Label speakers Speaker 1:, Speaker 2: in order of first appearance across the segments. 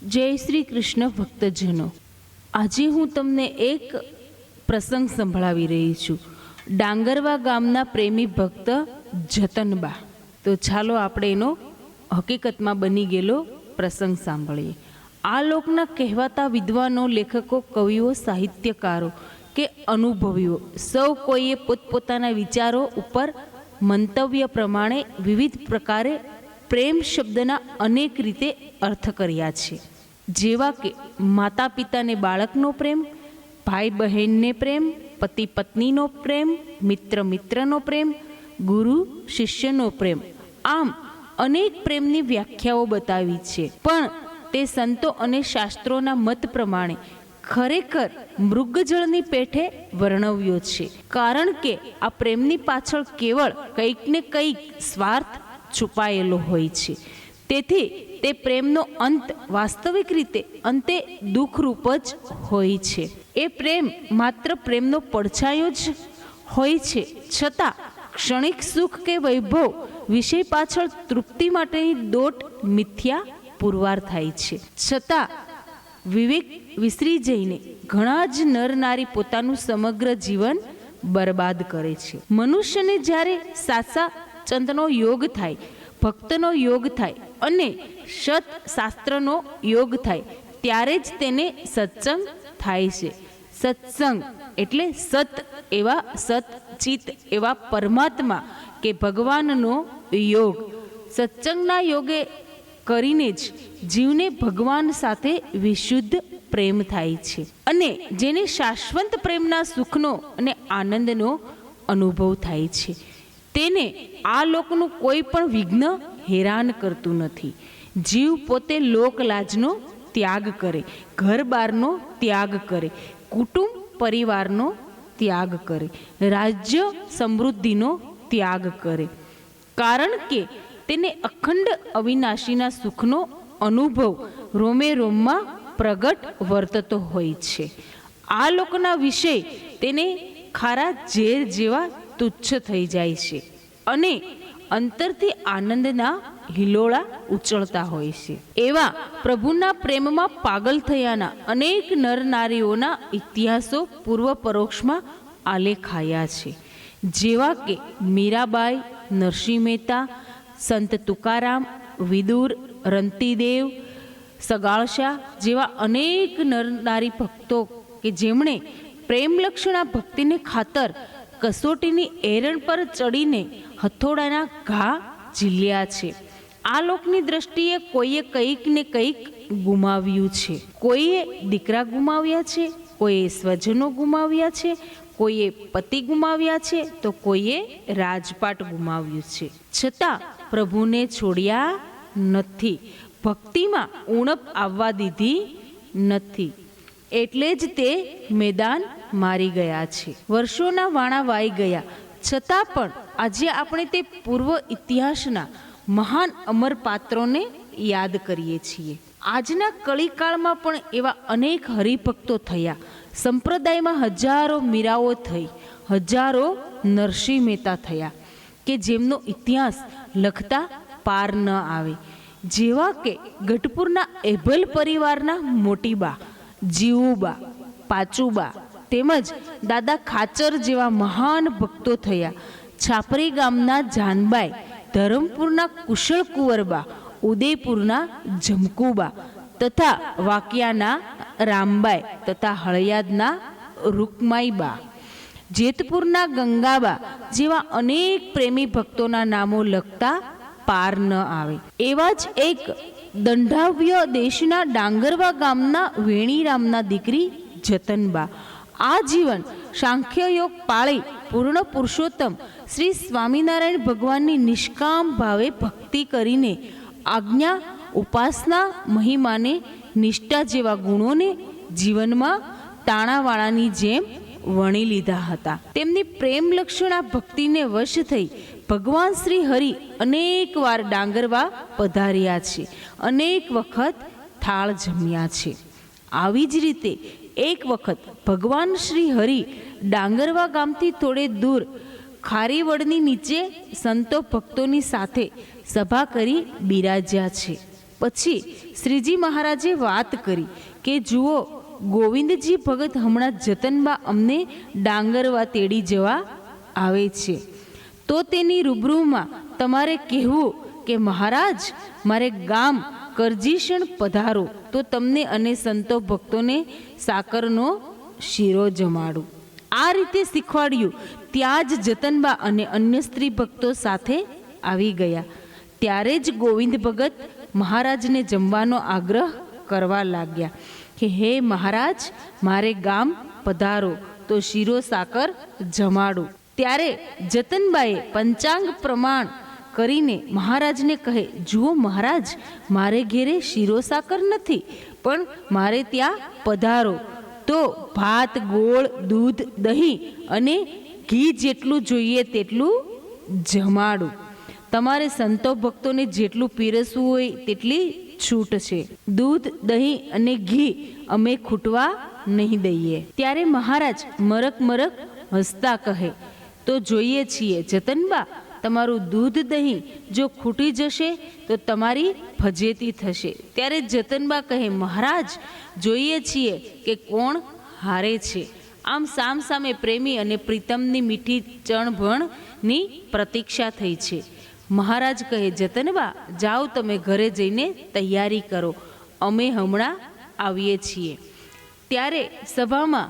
Speaker 1: જય શ્રી કૃષ્ણ ભક્તજનો, આજે હું તમને એક પ્રસંગ સંભળાવી રહી છું. ડાંગરવા ગામના પ્રેમી ભક્ત જતનબા. તો ચાલો આપણે એનો હકીકતમાં બની ગયેલો પ્રસંગ સાંભળીએ. આ લોકના કહેવાતા વિદ્વાનો, લેખકો, કવિઓ, સાહિત્યકારો કે અનુભવીઓ સૌ કોઈએ પોતપોતાના વિચારો ઉપર મંતવ્ય પ્રમાણે વિવિધ પ્રકારે પ્રેમ શબ્દના અનેક રીતે અર્થ કર્યા છે. જેવા કે માતા પિતાને બાળકનો પ્રેમ, ભાઈ બહેનને પ્રેમ, પતિ પત્નીનો પ્રેમ, મિત્ર મિત્રનો પ્રેમ, ગુરુ શિષ્યનો પ્રેમ, આમ અનેક પ્રેમની વ્યાખ્યાઓ બતાવી છે. પણ તે સંતો અને શાસ્ત્રોના મત પ્રમાણે ખરેખર મૃગજળની પેઠે વર્ણવ્યો છે. કારણ કે આ પ્રેમની પાછળ કેવળ કંઈક ને કંઈક સ્વાર્થ છુપાયેલો હોય છે. તેથી તે પ્રેમનો અંત વાસ્તવિક રીતે અંતે દુઃખરૂપ જ હોય છે. એ પ્રેમ માત્ર પ્રેમનો પડછાયો જ હોય છે. છતાં ક્ષણિક સુખ કે વૈભવ વિષય પાછળ તૃપ્તિ માટેની દોટ મિથ્યા પુરવાર થાય છે. છતાં વિવેક વિસરી જઈને ઘણા જ નર નારી પોતાનું સમગ્ર જીવન બરબાદ કરે છે. મનુષ્યને જ્યારે સાચા ચંદનો યોગ થાય, ભક્તનો યોગ થાય અને સત શાસ્ત્રનો યોગ થાય, ત્યારે જ તેને સત્સંગ થાય છે. સત્સંગ એટલે સત એવા સતચિત એવા પરમાત્મા કે ભગવાનનો યોગ. સત્સંગના યોગે કરીને જ જીવને ભગવાન સાથે વિશુદ્ધ પ્રેમ થાય છે અને જેને શાશ્વત પ્રેમના સુખનો અને આનંદનો અનુભવ થાય છે, તેને આ લોકનું કોઈ પણ વિઘ્ન હેરાન કરતું નથી. જીવ પોતે લોકલાજનો ત્યાગ કરે, ઘર બારનો ત્યાગ કરે, કુટુંબ પરિવારનો ત્યાગ કરે, રાજ્ય સમૃદ્ધિનો ત્યાગ કરે. કારણ કે તેને અખંડ અવિનાશીના સુખનો અનુભવ રોમે રોમમાં પ્રગટ વર્તતો હોય છે. આ લોકના વિષય તેને ખારા ઝેર જેવા તુચ્છ થઈ જાય છે અને અંતરથી આનંદના હિલોળા ઉછળતા હોય છે. એવા પ્રભુના પ્રેમમાં પાગલ થયાના અનેક નર નારીઓના ઇતિહાસો પૂર્વ પરોક્ષમાં આલેખાયા છે. જેવા કે મીરાબાઈ, નરસિંહ મહેતા, સંત તુકારામ, વિદુર, રંતીદેવ, સગાળશા જેવા અનેક નર નારી ભક્તો કે જેમણે પ્રેમલક્ષણા ભક્તિને ખાતર કસોટીની એરણ પર ચડીને હથોડાના ઘા ઝીલ્યા છે. આ લોકની દ્રષ્ટિએ કોઈએ કંઈક ને કંઈક ગુમાવ્યું છે. કોઈએ દીકરા ગુમાવ્યા છે, કોઈએ સ્વજનો ગુમાવ્યા છે, કોઈએ પતિ ગુમાવ્યા છે, તો કોઈએ રાજપાટ ગુમાવ્યું છે. છતાં પ્રભુને છોડ્યા નથી, ભક્તિમાં ઉણપ આવવા દીધી નથી. એટલે જ તે મેદાન મારી ગયા છે. વર્ષોના વાણા વાઈ ગયા છતાં પણ આજે આપણે તે પૂર્વ ઇતિહાસના મહાન અમર પાત્રોને યાદ કરીએ છીએ. આજના કળીકાળમાં પણ એવા અનેક હરિભક્તો થયા. સંપ્રદાયમાં હજારો મીરાઓ થઈ, હજારો નરસિંહ મહેતા થયા કે જેમનો ઇતિહાસ લખતા પાર ન આવે. જેવા કે ગઢપુરના એભલ પરિવારના મોટીબા, જીવુબા, પાચુબા તેમજ દાદા ખાચર જેવા મહાન ભક્તો થયા. છાપરી ગામના જાનબાઈ, ધરમપુરના કુશળ કુંવરબા, ઉદયપુરના જમકુબા તથા વાકિયાના રામબાઈ તથા હળિયાદના રૂકમાઈબા, જેતપુરના ગંગાબા જેવા અનેક પ્રેમી ભક્તોના નામો લખતા પાર ન આવે. એવા જ એક દંડાવ્ય દેશના ડાંગરવા ગામના વેણીરામના દીકરી જતનબા આ જીવન સાંખ્યયોગ પાળી પૂર્ણ પુરુષોત્તમ શ્રી સ્વામિનારાયણ ભગવાનની નિષ્કામ ભાવે ભક્તિ કરીને આજ્ઞા, ઉપાસના, મહિમાને, નિષ્ઠા જેવા ગુણોને જીવનમાં તાણાવાળાની જેમ વણી લીધા હતા. તેમની પ્રેમ લક્ષણા ભક્તિને વશ થઈ ભગવાન શ્રી હરિ અનેક વાર ડાંગરવા પધાર્યા છે, અનેક વખત થાળ જમ્યા છે. આવી જ રીતે એક વખત ભગવાન શ્રી હરિ ડાંગરવા ગામથી થોડે દૂર ખારીવડની નીચે સંતો ભક્તોની સાથે સભા કરી બિરાજ્યા છે. પછી શ્રીજી મહારાજે વાત કરી કે જુઓ, ગોવિંદજી ભગત હમણાં જતનબા અમને ડાંગરવા તેડી જવા આવે છે, તો તેની રૂબરૂમાં તમારે કહેવું કે મહારાજ, મારે ગામ કરજીશણ પધારો, તો તમને અને સંતો ભક્તોને સાકરનો શીરો જમાડું. આ રીતે શીખવાડ્યું. ત્યાં જ જતનબા અને અન્ય સ્ત્રી ભક્તો સાથે આવી ગયા. ત્યારે જ ગોવિંદ ભગત મહારાજને જમવાનો આગ્રહ કરવા લાગ્યા કે હે મહારાજ, મારે ગામ પધારો તો શીરો સાકર જમાડું. ત્યારે જતનબાએ પંચાંગ પ્રમાણ કરીને મહારાજને કહે, જુઓ મહારાજ, મારે ઘેરે શીરો સાકર નથી, પણ મારે ત્યાં પધારો તો ભાત, ગોળ, દૂધ, દહીં અને ઘી જેટલું જોઈએ તેટલું જમાડું. તમારે સંતો ભક્તોને જેટલું પીરસવું હોય તેટલી છૂટ છે. દૂધ, દહીં અને ઘી અમે ખૂટવા નહીં દઈએ. ત્યારે મહારાજ મરક મરક હસતા કહે, તો જોઈએ છીએ જતનબા, તમારું દૂધ દહીં જો ખૂટી જશે તો તમારી ફજેતી થશે. ત્યારે જતનબા કહે, મહારાજ, જોઈએ છીએ કે કોણ હારે છે. આમ સામ સામે પ્રેમી અને પ્રીતમની મીઠી ચણભણની પ્રતીક્ષા થઈ છે. મહારાજ કહે, જતનબા, જાઓ તમે ઘરે જઈને તૈયારી કરો, અમે હમણાં આવીએ છીએ. ત્યારે સભામાં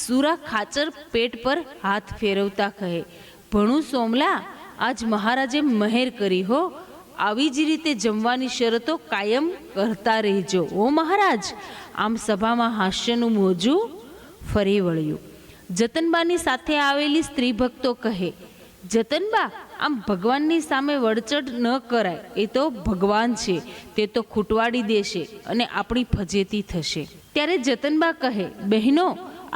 Speaker 1: સુરા ખાચર પેટ પર હાથ ફેરવતા કહે, ભણું સોમલા, આજ મહારાજે મહેર કરી હો. આવી જ રીતે જમવાની શરતો કાયમ કરતા રહેજો ઓ મહારાજ. આમ સભામાં હાસ્યનું મોજું ફરી વળ્યું. જતનબાની સાથે આવેલી સ્ત્રી ભક્તો કહે, જતનબા, આમ ભગવાનની સામે વળચડ ન કરાય. એ તો ભગવાન છે, તે તો ખૂટવાડી દેશે અને આપણી ફજેતી થશે. ત્યારે જતનબા કહે, બહેનો,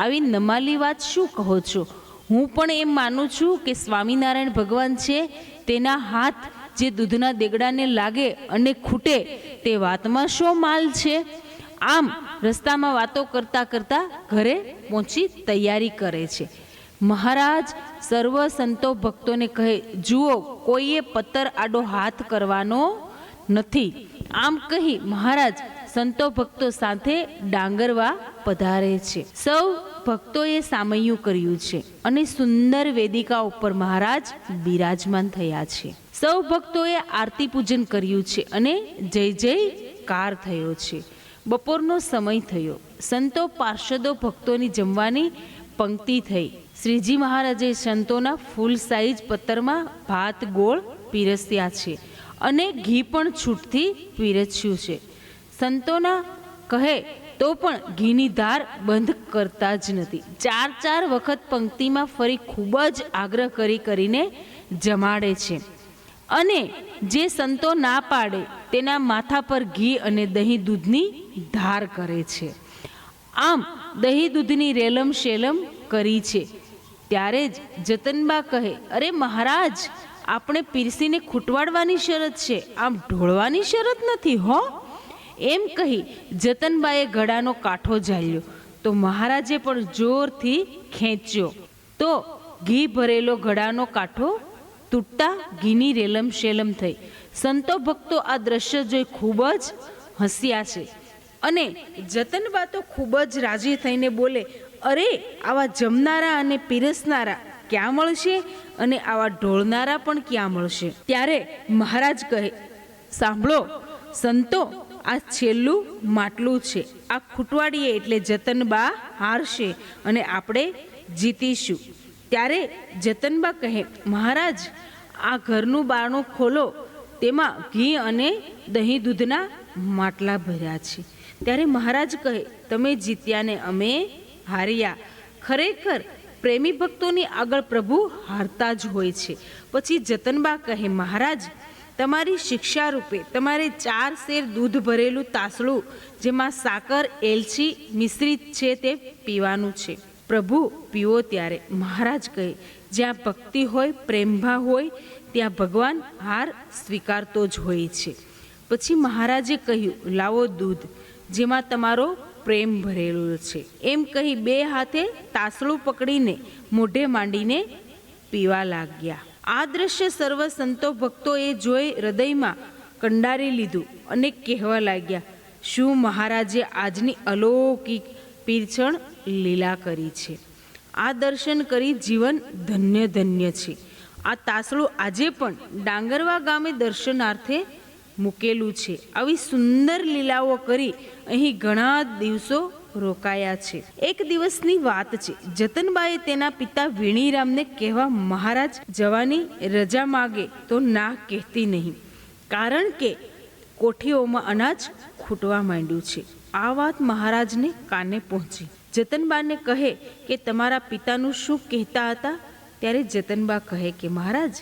Speaker 1: આવી નમાલી વાત શું કહો છો? હું પણ એમ માનું છું કે સ્વામિનારાયણ ભગવાન છે, તેના હાથ જે દૂધના દેગડાને લાગે અને ખૂટે તે વાતમાં શો માલ છે? આમ રસ્તામાં વાતો કરતા કરતા ઘરે પહોંચી તૈયારી કરે છે. મહારાજ સર્વ સંતો ભક્તોને કહે, જુઓ, કોઈએ પત્તર આડો હાથ કરવાનો નથી. આમ કહી મહારાજ સંતો ભક્તો સાથે ડાંગરવા પધારે છે. સૌ ભક્તોએ સામૈયું કર્યું છે અને સુંદર વેદિકા ઉપર મહારાજ બિરાજમાન થયા છે. સૌ ભક્તોએ આરતી પૂજન કર્યું છે અને જય જયકાર થયો છે. બપોરનો સમય થયો. સંતો પાર્ષદો ભક્તોની જમવાની પંક્તિ થઈ. શ્રીજી મહારાજે સંતોના ફૂલ સાઈઝ પત્તરમાં ભાત, ગોળ પીરસ્યા છે અને ઘી પણ છૂટથી પીરસ્યું છે. સંતોના કહે તો પણ ઘીની ધાર બંધ કરતા જ નથી. 4 વખત પંક્તિમાં ફરી ખૂબ જ આગ્રહ કરીને જમાડે છે અને જે સંતો ના પાડે તેના માથા પર ઘી અને દહીં દૂધની ધાર કરે છે. આમ દહીં દૂધની રેલમ શેલમ કરી છે. ત્યારે જ જતનબા કહે, અરે મહારાજ, આપણે પીરસીને ખૂટવાડવાની શરત છે, આમ ઢોળવાની શરત નથી હો. એમ કહી જતનબાએ ઘડાનો કાંઠો ઝાલ્યો તો મહારાજે પણ જોરથી ખેંચ્યો તો ઘી ભરેલો ઘડાનો કાંઠો તૂટતા ઘીની રેલમ શેલમ થઈ. સંતો ભક્તો આ દ્રશ્ય જોઈ ખૂબ જ હસ્યા છે અને જતનબા તો ખૂબ જ રાજી થઈને બોલે, અરે, આવા જમનારા અને પીરસનારા ક્યાં મળશે અને આવા ઢોળનારા પણ ક્યાં મળશે? ત્યારે મહારાજ કહે, સાંભળો સંતો, આ છેલ્લું માટલું છે. આ ખૂટવાડીએ એટલે જતનબા હારશે અને આપણે જીતીશું. ત્યારે જતનબા કહે, મહારાજ, આ ઘરનું બારણું ખોલો, તેમાં ઘી અને દહીં દૂધના માટલા ભર્યા છે. ત્યારે મહારાજ કહે, તમે જીત્યા ને અમે હાર્યા. ખરેખર પ્રેમી ભક્તોની આગળ પ્રભુ હારતા જ હોય છે. પછી જતનબા કહે, મહારાજ, તમારી શિક્ષા રૂપે તમારે 4 શેર દૂધ ભરેલું તાસળું જેમાં સાકર, એલચી મિશ્રિત છે તે પીવાનું છે. પ્રભુ પીવો. ત્યારે મહારાજ કહે, જ્યાં ભક્તિ હોય, પ્રેમભાવ હોય, ત્યાં ભગવાન હાર સ્વીકારતો જ હોય છે. પછી મહારાજે કહ્યું, લાવો દૂધ જેમાં તમારો પ્રેમ ભરેલો છે. એમ કહી 2 હાથે તાસળું પકડીને મોઢે માંડીને પીવા લાગ્યા. આ દ્રશ્ય સર્વ સંતો ભક્તોએ જોઈ હૃદયમાં કંડારી લીધું અને કહેવા લાગ્યા, શું મહારાજે આજની અલૌકિક પીરછણ લીલા કરી છે. આ દર્શન કરી જીવન ધન્ય ધન્ય છે. આ તાસળું આજે પણ ડાંગરવા ગામે દર્શનાર્થે મૂકેલું છે. આવી સુંદર લીલાઓ કરી અહીં ઘણા દિવસો રોકાયા છે. એક દિવસની વાત છે. જતનબાએ તેના પિતા વેણીરામને કહેવા, મહારાજ જવાની રજા માગે તો ના કહેતી નહીં, કારણ કે કોઠીઓમાં અનાજ ખૂટવા માંડ્યું છે. આ વાત મહારાજને કાને પહોંચી. જતનબાને કહે કે તમારા પિતાનું શું કહેતા હતા? ત્યારે જતનબા કહે કે મહારાજ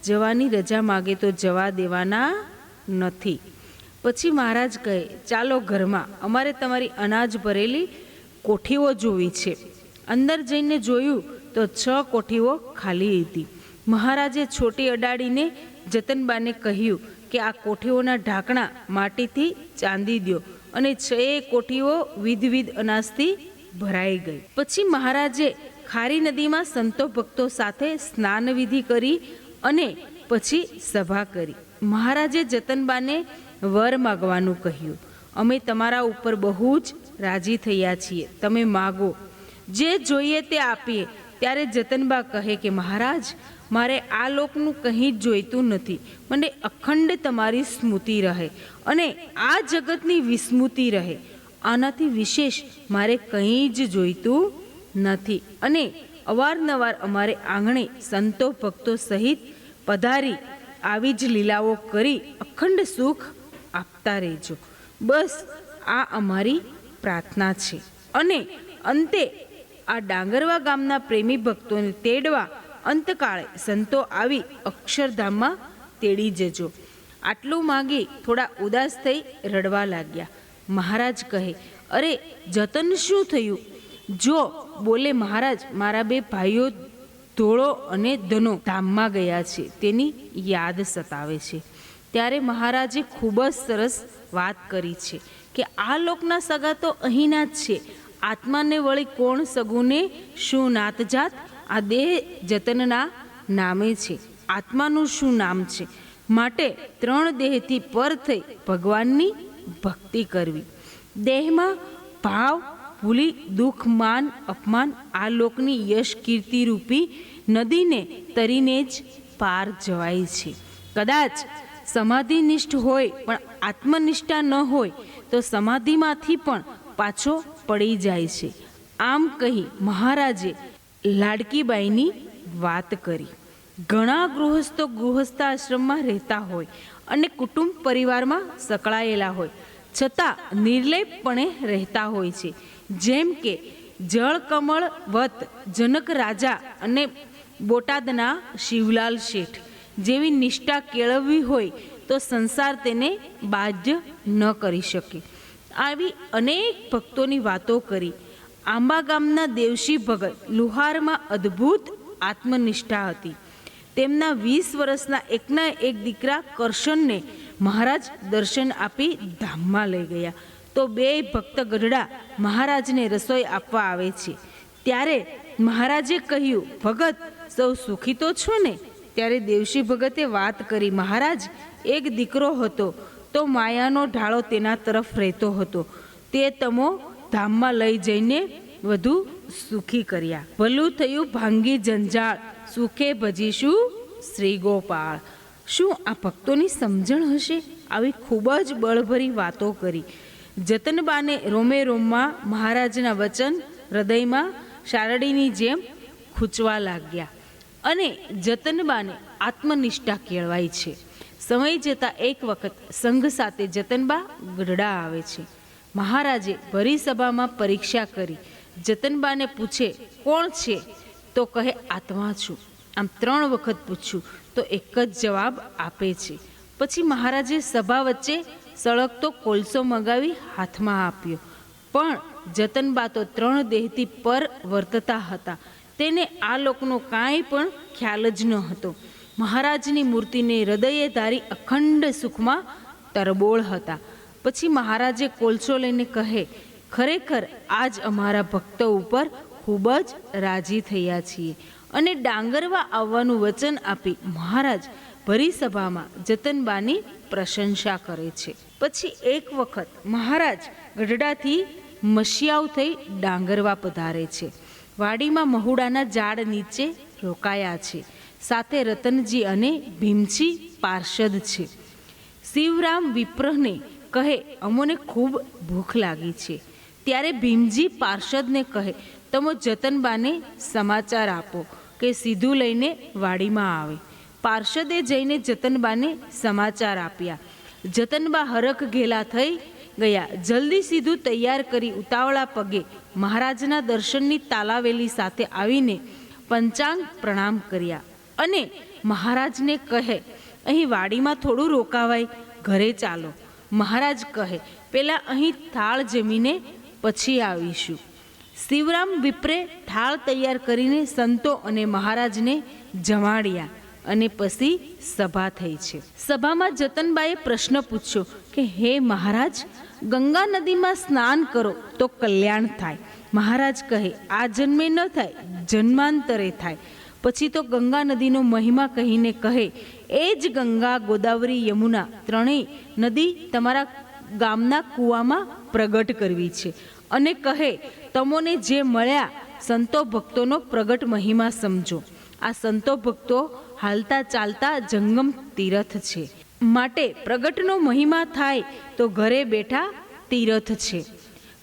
Speaker 1: જવાની રજા માગે તો જવા દેવાના નથી. પછી મહારાજ કહે, ચાલો ઘરમાં, અમારે તમારી અનાજ ભરેલી કોઠીઓ જોવી છે. અંદર જઈને જોયું તો 6 કોઠીઓ ખાલી હતી. મહારાજે છોટી અડાડીને જતનબાને કહ્યું કે આ કોઠીઓના ઢાંકણા માટીથી ચાંદી દો, અને 6 કોઠીઓ વિધવિધ અનાજથી ભરાઈ ગઈ. પછી મહારાજે ખારી નદીમાં સંતો ભક્તો સાથે સ્નાન વિધિ કરી અને પછી સભા કરી. મહારાજે જતનબાને વર માગવાનું કહ્યું. અમે તમારા ઉપર બહુ જ રાજી થયા છીએ, તમે માગો, જે જોઈએ તે આપીએ. ત્યારે જતનબા કહે કે મહારાજ, મારે આ લોકનું કંઈ જ જોઈતું નથી. મને અખંડ તમારી સ્મૃતિ રહે અને આ જગતની વિસ્મૃતિ રહે. આનાથી વિશેષ મારે કંઈ જ જોઈતું નથી. અને અવારનવાર અમારે આંગણે સંતો ભક્તો સહિત પધારી આવી જ લીલાઓ કરી અખંડ સુખ આપતા રહેજો. બસ આ અમારી પ્રાર્થના છે. અને અંતે આ ડાંગરવા ગામના પ્રેમી ભક્તોને તેડવા અંતકાળે સંતો આવી અક્ષરધામમાં તેડી જજો. આટલું માગી થોડા ઉદાસ થઈ રડવા લાગ્યા. મહારાજ કહે, અરે જતન શું થયું? જો બોલે, મહારાજ મારા 2 ભાઈઓ ધોળો અને ધનો ધામમાં ગયા છે, તેની યાદ સતાવે છે. ત્યારે મહારાજે ખૂબ જ સરસ વાત કરી છે કે આ લોકના સગા તો અહીંના જ છે. આત્માને વળી કોણ સગુને શું નાતજાત? આ દેહ જતનના નામે છે, આત્માનું શું નામ છે? માટે 3 દેહથી પર થઈ ભગવાનની ભક્તિ કરવી. દેહમાં ભાવ ભૂલી દુઃખ, માન, અપમાન, આ લોકની યશ કીર્તિ રૂપી નદીને તરીને જ પાર જવાય છે. કદાચ સમાધિનિષ્ઠ હોય પણ આત્મનિષ્ઠા ન હોય તો સમાધિમાંથી પણ પાછો પડી જાય છે. આમ કહી મહારાજે લાડકીબાઈની વાત કરી. ઘણા ગૃહસ્થો ગૃહસ્થાશ્રમમાં રહેતા હોય અને કુટુંબ પરિવારમાં સંકળાયેલા હોય, છતાં નિર્લેપપણે રહેતા હોય છે. જેમ કે જળકમળ વત જનક રાજા અને બોટાદના શિવલાલ શેઠ જેવી નિષ્ઠા કેળવવી હોય તો સંસાર તેને બાધ્ય ન કરી શકે. આવી અનેક ભક્તોની વાતો કરી. આંબા ગામના દેવશી ભગત લુહારમાં અદ્ભુત આત્મનિષ્ઠા હતી. તેમના 20 વર્ષના એકના એક દીકરા કરશનને મહારાજ દર્શન આપી ધામમાં લઈ ગયા. તો 2 ભક્ત ગઢડા મહારાજને રસોઈ આપવા આવે છે. ત્યારે મહારાજે કહ્યું, ભગત સૌ સુખી તો છો ને? ત્યારે દેવશી ભગતે વાત કરી, મહારાજ એક દીકરો હતો તો માયાનો ઢાળો તેના તરફ રહેતો હતો. તે તમો ધામમાં લઈ જઈને વધુ સુખી કર્યા. ભલું થયું ભાંગી જંજાળ, સુખે ભજીશું શ્રી ગોપાળ. શું આ ભક્તોની સમજણ હશે? આવી ખૂબ જ બળભરી વાતો કરી. જતનબાને રોમે રોમમાં મહારાજના વચન હૃદયમાં શારડીની જેમ ખૂંચવા લાગ્યા. અને જતનબાને આત્મનિષ્ઠા કેળવાય છે. સમય જતાં એક વખત સંઘ સાથે જતનબા ગઢડા આવે છે. મહારાજે ભરી સભામાં પરીક્ષા કરી. જતનબાને પૂછે, કોણ છે? તો કહે, આત્મા છું. આમ 3 વખત પૂછ્યું તો એક જ જવાબ આપે છે. પછી મહારાજે સભા વચ્ચે સળગતો કોલસો મગાવી હાથમાં આપ્યો. પણ જતનબા તો 3 દેહથી પર વર્તતા હતા. તેને આ લોકનો કાંઈ પણ ખ્યાલ જ ન હતો. મહારાજની મૂર્તિને હૃદયે ધારી અખંડ સુખમાં તરબોળ હતા. પછી મહારાજે કોલસો લઈને કહે, ખરેખર આજ અમારા ભક્તો ઉપર ખૂબ જ રાજી થયા છીએ અને ડાંગરવા આવવાનું વચન આપી મહારાજ ભરી સભામાં જતનબાની પ્રશંસા કરે છે. પછી એક વખત મહારાજ ગઢડાથી મશિયાવ થઈ ડાંગરવા પધારે છે. વાડીમાં મહુડાના ઝાડ નીચે રોકાયા છે. સાથે રતનજી અને ભીમજી પાર્ષદ છે. શિવરામ વિપ્રને કહે, અમોને ખૂબ ભૂખ લાગી છે. ત્યારે ભીમજી પાર્ષદને કહે, તમે જતનબાને સમાચાર આપો કે સીધું લઈને વાડીમાં આવે. પાર્ષદે જઈને જતનબાને સમાચાર આપ્યા. જતનબા હરખ ઘેલા થઈ ગયા. જલ્દી સીધું તૈયાર કરી ઉતાવળા પગે મહારાજના દર્શનની તાલાવેલી સાથે આવીને પંચાંગ પ્રણામ કર્યા અને મહારાજને કહે, અહીં વાડીમાં થોડું રોકાવાય, ઘરે ચાલો. મહારાજ કહે, પેલા અહીં થાળ જમીને પછી આવીશું. શિવરામ વિપ્રે થાળ તૈયાર કરીને સંતો અને મહારાજને જમાડ્યા અને પછી સભા થઈ છે. સભામાં જતનબાએ પ્રશ્ન પૂછ્યો કે, હે મહારાજ, ગંગા નદીમાં સ્નાન કરો તો કલ્યાણ થાય. મહારાજ કહે, આ જન્મે ન થાય, જન્માંતરે થાય. પછી તો ગંગા નદીનો મહિમા કહીને કહે, એ જ ગંગા, ગોદાવરી, યમુના ત્રણેય નદી તમારા ગામના કૂવામાં પ્રગટ કરવી છે. અને કહે, તમોને જે મળ્યા સંતો ભક્તોનો પ્રગટ મહિમા સમજો. આ સંતો ભક્તો હાલતા ચાલતા જંગમ તીર્થ છે, માટે પ્રગટનો મહિમા થાય તો ઘરે બેઠા તીર્થ છે.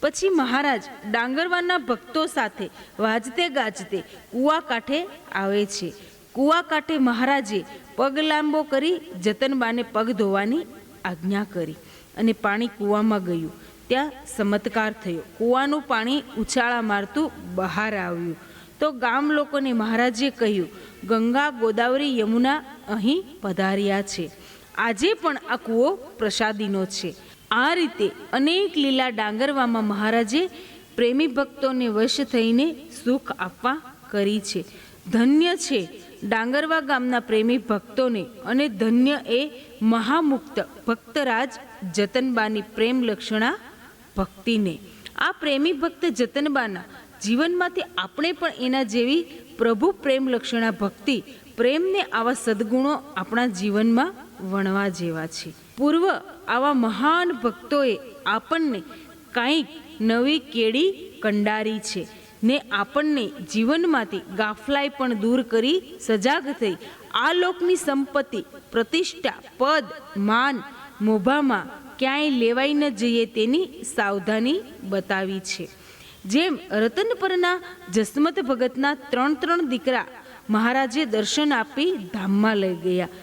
Speaker 1: પછી મહારાજ ડાંગરવાના ભક્તો સાથે વાજતે ગાજતે કૂવા કાંઠે આવે છે. કૂવા કાંઠે મહારાજે પગ લાંબો કરી જતનબાને પગ ધોવાની આજ્ઞા કરી અને પાણી કૂવામાં ગયું. ત્યાં ચમત્કાર થયો. કૂવાનું પાણી ઉછાળા મારતું બહાર આવ્યું. તો ગામ લોકોને મહારાજે કહ્યું, ગંગા, ગોદાવરી, યમુના અહીં પધાર્યા છે. આજે પણ આ કૂવો પ્રસાદીનો છે. આ રીતે અનેક લીલા ડાંગરવામાં મહારાજે પ્રેમી ભક્તોને વશ થઈને સુખ આપવા કરી છે. ધન્ય છે ડાંગરવા ગામના પ્રેમી ભક્તોને અને ધન્ય એ મહામુક્ત ભક્તરાજ જતનબાની પ્રેમ લક્ષણા ભક્તિને. આ પ્રેમી ભક્ત જતનબાના જીવનમાંથી આપણે પણ એના જેવી પ્રભુ પ્રેમ લક્ષણા ભક્તિ, પ્રેમને આવા સદ્ગુણો આપણા જીવનમાં વણવા જેવા છે. પૂર્વ આવા મહાન ભક્તોએ આપણને કાંઈક નવી કેડી કંડારી છે ને આપણને જીવનમાંથી ગાફલાઈ પણ દૂર કરી સજાગ થઈ આ લોકની સંપત્તિ, પ્રતિષ્ઠા, પદ, માન, મોભામાં ક્યાંય લેવાઈ ન જઈએ તેની સાવધાની બતાવી છે. જેમ રતનપરના જસમત ભગતના 3 દીકરા મહારાજે દર્શન આપી ધામમાં લઈ ગયા,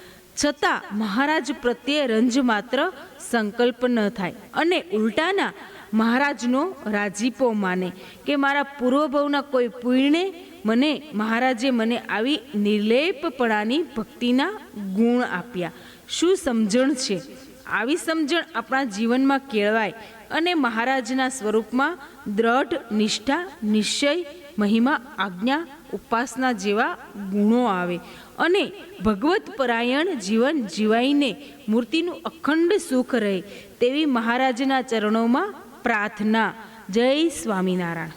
Speaker 1: છતાં મહારાજ પ્રત્યે રંજ માત્ર સંકલ્પ ન થાય અને ઉલટાના મહારાજનો રાજીપો માને કે મારા પૂર્વભવના કોઈ પુણ્યને મહારાજે મને આવી નિર્લેપપણાની ભક્તિના ગુણ આપ્યા. શું સમજણ છે! આવી સમજણ આપણા જીવનમાં કેળવાય અને મહારાજના સ્વરૂપમાં દ્રઢ નિષ્ઠા, નિશ્ચય, મહિમા, આજ્ઞા, ઉપાસના જેવા ગુણો આવે અને ભગવત પરાયણ જીવન જીવાઈને મૂર્તિનું અખંડ સુખ રહે તેવી મહારાજના ચરણોમાં પ્રાર્થના. જય સ્વામિનારાયણ.